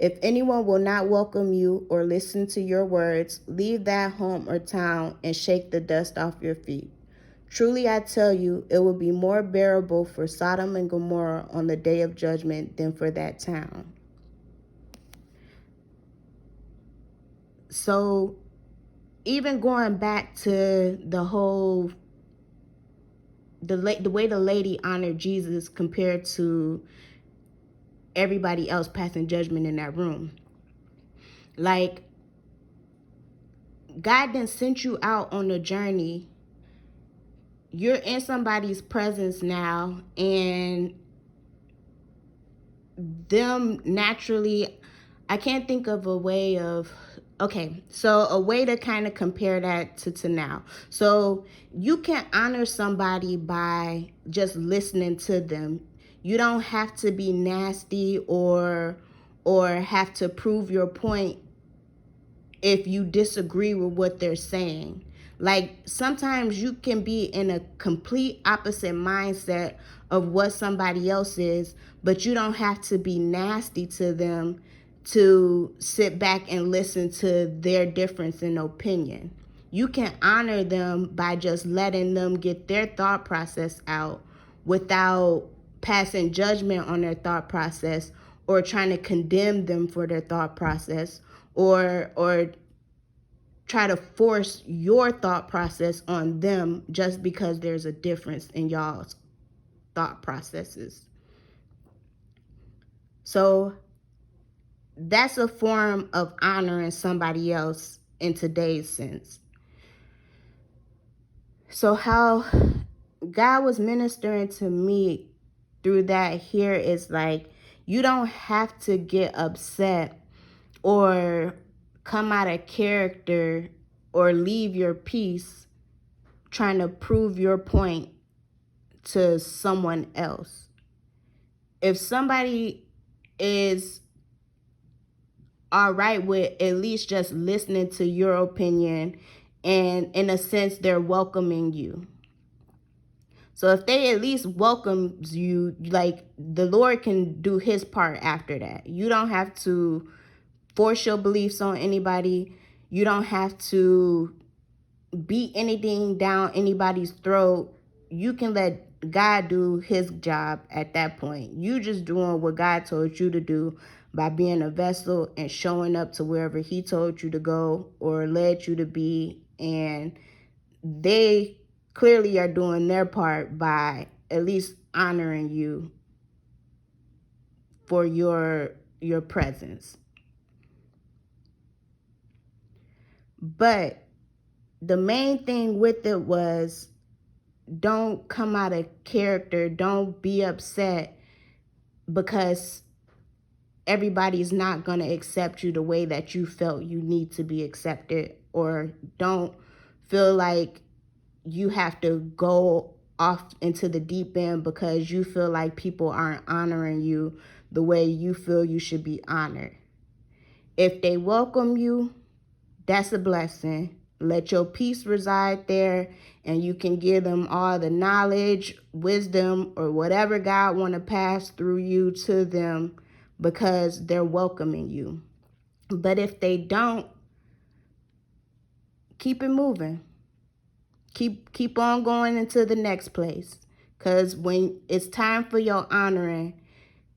If anyone will not welcome you or listen to your words, leave that home or town and shake the dust off your feet. Truly I tell you, it will be more bearable for Sodom and Gomorrah on the day of judgment than for that town. So even going back to the whole, the way the lady honored Jesus compared to everybody else passing judgment in that room. Like, God didn't send you out on a journey. You're in somebody's presence now, and them naturally, I can't think of a way of, okay, so a way to kind of compare that to now. So you can honor somebody by just listening to them. You don't have to be nasty or have to prove your point if you disagree with what they're saying. Like, sometimes you can be in a complete opposite mindset of what somebody else is, but you don't have to be nasty to them to sit back and listen to their difference in opinion. You can honor them by just letting them get their thought process out without passing judgment on their thought process or trying to condemn them for their thought process or try to force your thought process on them just because there's a difference in y'all's thought processes. So that's a form of honoring somebody else in today's sense. So how God was ministering to me through that here is like, you don't have to get upset or come out of character or leave your peace trying to prove your point to someone else. If somebody is all right with at least just listening to your opinion, and in a sense they're welcoming you. So if they at least welcomes you, like, the Lord can do his part after that. You don't have to force your beliefs on anybody. You don't have to beat anything down anybody's throat. You can let God do his job at that point. You just doing what God told you to do by being a vessel and showing up to wherever he told you to go or led you to be. And they clearly are doing their part by at least honoring you for your presence. But the main thing with it was, don't come out of character. Don't be upset because everybody's not going to accept you the way that you felt you need to be accepted, or don't feel like you have to go off into the deep end because you feel like people aren't honoring you the way you feel you should be honored. If they welcome you, that's a blessing. Let your peace reside there, and you can give them all the knowledge, wisdom, or whatever God want to pass through you to them because they're welcoming you. But if they don't, keep it moving. Keep on going into the next place. Because when it's time for your honoring,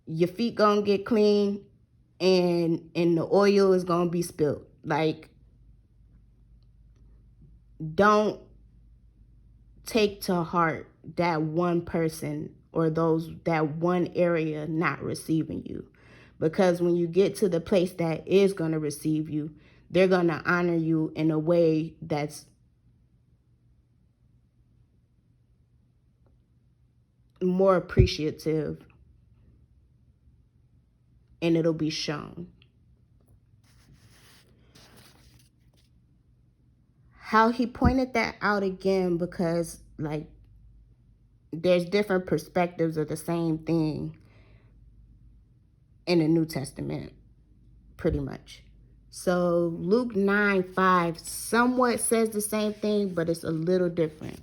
your feet gonna get clean and the oil is gonna be spilled. Like, don't take to heart that one person or that one area not receiving you. Because when you get to the place that is going to receive you, they're going to honor you in a way that's more appreciative, and it'll be shown. How he pointed that out again, because, like, there's different perspectives of the same thing in the New Testament, pretty much. So Luke 9:5 somewhat says the same thing, but it's a little different.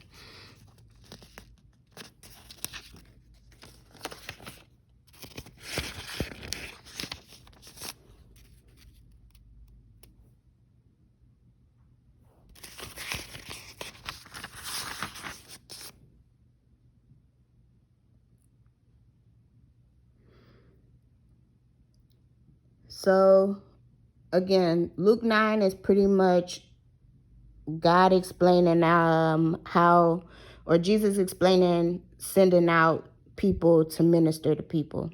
So again, Luke 9 is pretty much God explaining how, or Jesus explaining sending out people to minister to people.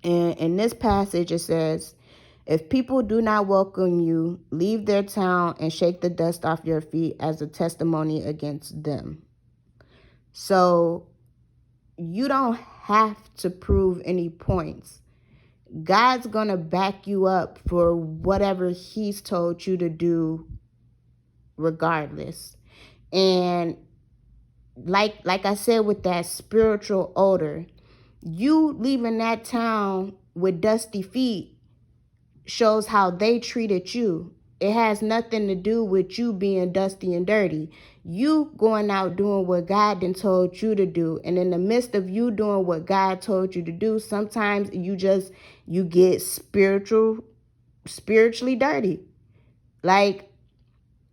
And in this passage, it says, if people do not welcome you, leave their town and shake the dust off your feet as a testimony against them. So you don't have to prove any points. God's going to back you up for whatever he's told you to do regardless. And like I said, with that spiritual odor, you leaving that town with dusty feet shows how they treated you. It has nothing to do with you being dusty and dirty. You going out doing what God then told you to do. And in the midst of you doing what God told you to do, sometimes you get spiritually dirty. Like,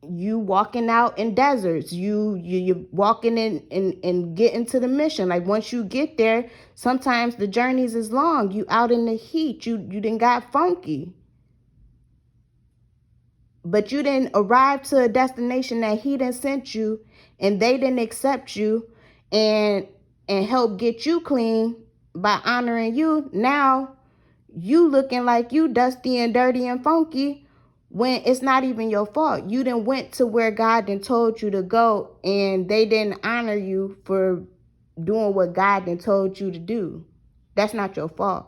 you walking out in deserts, you're walking in and getting to the mission. Like, once you get there, sometimes the journeys is long. You out in the heat, you done got funky, but you didn't arrive to a destination that he done sent you, and they didn't accept you and help get you clean by honoring you. Now you looking like you dusty and dirty and funky when it's not even your fault. You done went to where God done told you to go, and they didn't honor you for doing what God done told you to do. That's not your fault.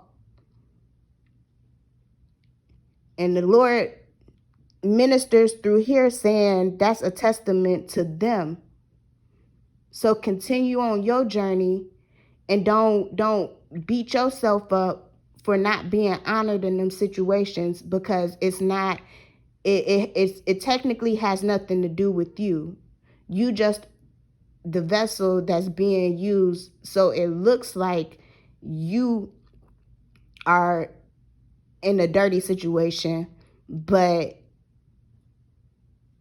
And the Lord ministers through here saying that's a testament to them. So continue on your journey, and don't beat yourself up for not being honored in them situations, because it's not it technically has nothing to do with you. You just the vessel that's being used, so it looks like you are in a dirty situation, but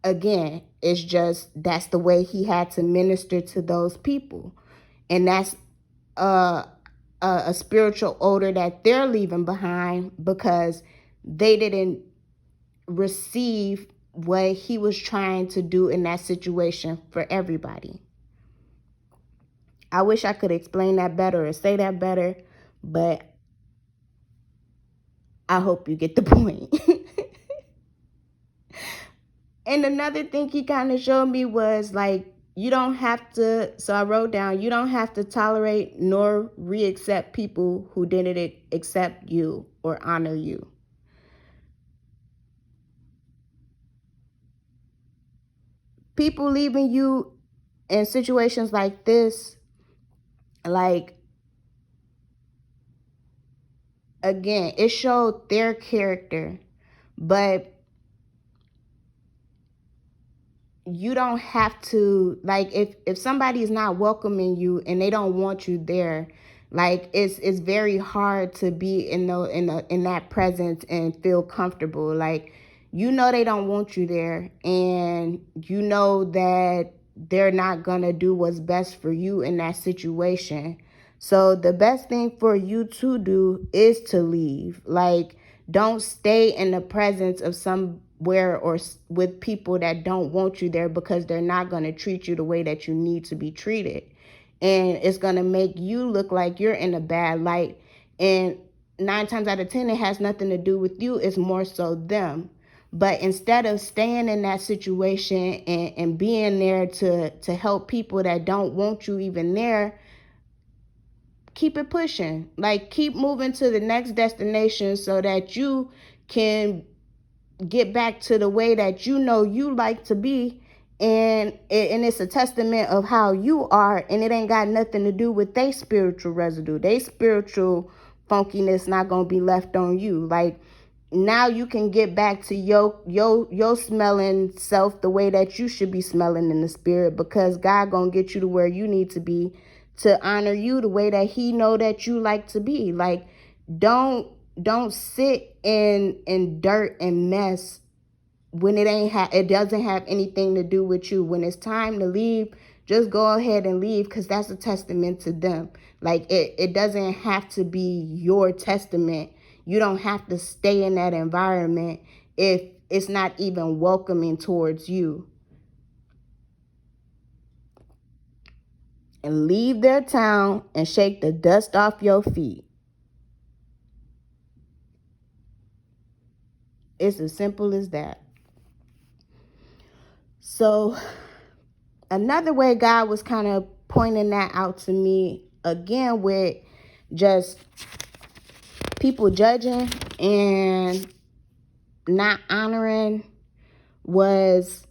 again, it's just that's the way he had to minister to those people. And that's uh, a spiritual odor that they're leaving behind, because they didn't receive what he was trying to do in that situation for everybody. I wish I could explain that better or say that better, but I hope you get the point. And another thing he kind of showed me was like, you don't have to, so I wrote down, you don't have to tolerate nor re-accept people who didn't accept you or honor you. People leaving you in situations like this, like, again, it showed their character, but you don't have to, like, if somebody is not welcoming you and they don't want you there, like, it's very hard to be in that presence and feel comfortable. Like, they don't want you there, and that they're not gonna do what's best for you in that situation. So the best thing for you to do is to leave. Like, don't stay in the presence of somewhere or with people that don't want you there, because they're not going to treat you the way that you need to be treated. And it's going to make you look like you're in a bad light. And 9 times out of 10, it has nothing to do with you. It's more so them. But instead of staying in that situation and being there to help people that don't want you even there, keep it pushing. Like, keep moving to the next destination so that you can get back to the way that you like to be. And it's a testament of how you are, and it ain't got nothing to do with their spiritual residue. Their spiritual funkiness not gonna be left on you. Like, now you can get back to your smelling self the way that you should be smelling in the spirit, because God gonna get you to where you need to be to honor you the way that he know that you like to be. Like, don't sit in dirt and mess when it doesn't have anything to do with you. When it's time to leave, just go ahead and leave, because that's a testament to them. Like, it doesn't have to be your testament. You don't have to stay in that environment if it's not even welcoming towards you. And leave their town and shake the dust off your feet. It's as simple as that. So another way God was kind of pointing that out to me, again, with just people judging and not honoring, was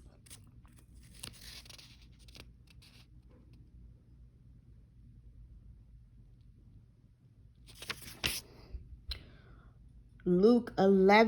Luke 11.